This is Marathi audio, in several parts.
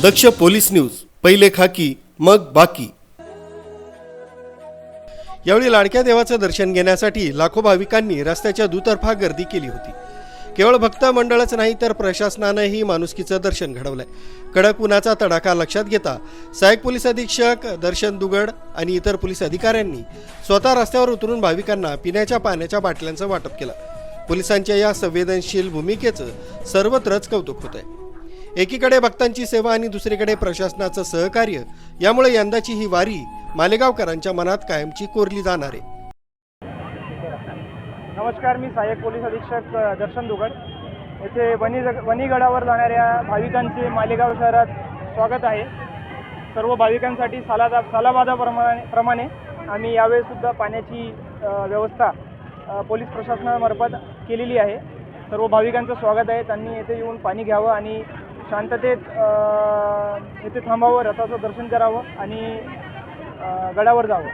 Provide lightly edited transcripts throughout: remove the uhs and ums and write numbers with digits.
दक्ष पोलीस न्यूज, पहिले खाकी मग बाकी। यावेळी लाडक्या देवाचं दर्शन घेण्यासाठी लाखो भाविकांनी रस्त्याच्या दुतर्फा गर्दी केली होती। केवळ भक्त मंडळच नाही तर प्रशासनानेही माणुसकीचं दर्शन घडवलंय। कडक उन्हाचा तडाखा लक्षात घेता सहाय्यक पोलीस अधीक्षक दर्शन दुगड आणि इतर पोलीस अधिकाऱ्यांनी स्वतः रस्त्यावर उतरून भाविकांना पिण्याच्या पाण्याच्या बाटल्यांचं वाटप केलं। पोलिसांच्या या संवेदनशील भूमिकेचं सर्वत्रच कौतुक होत आहे। एकीकडे भक्तांची सेवा आणि दुसरीकडे प्रशासनाचं सहकार्य, यामुळे यंदाची ही वारी मालेगावकरांच्या मनात कायमची कोरली जाणार आहे। नमस्कार, मी सहाय्यक पोलीस अधीक्षक दर्शन दुगड। येथे वणीगडावर जाणाऱ्या भाविकांचे मालेगाव शहरात स्वागत आहे। सर्व भाविकांसाठी सालाबादाप्रमाणे आम्ही यावेळी सुद्धा पाण्याची व्यवस्था पोलीस प्रशासनामार्फत केलेली आहे। सर्व भाविकांचं स्वागत आहे। त्यांनी येथे येऊन पाणी घ्यावं आणि शांततेत येथे थांबावं, रथाचं दर्शन करावं आणि गडावर जावं।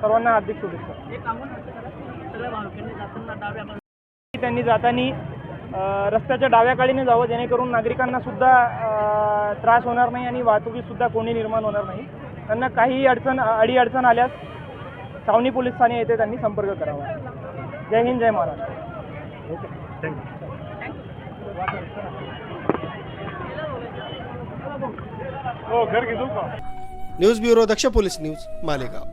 सर्वांना हार्दिक शुभेच्छा। त्यांनी जाताना रस्त्याच्या डाव्या काळीने जावं, जेणेकरून नागरिकांना सुद्धा त्रास होणार नाही आणि वाहतुकीत सुद्धा कोणी निर्माण होणार नाही। त्यांना काही अडीअडचण आल्यास छावणी पोलीस ठाणे येथे त्यांनी संपर्क करावा। जय हिंद, जय Maharashtra. Okay, thank you. News bureau, Daksh police news, Malegaon.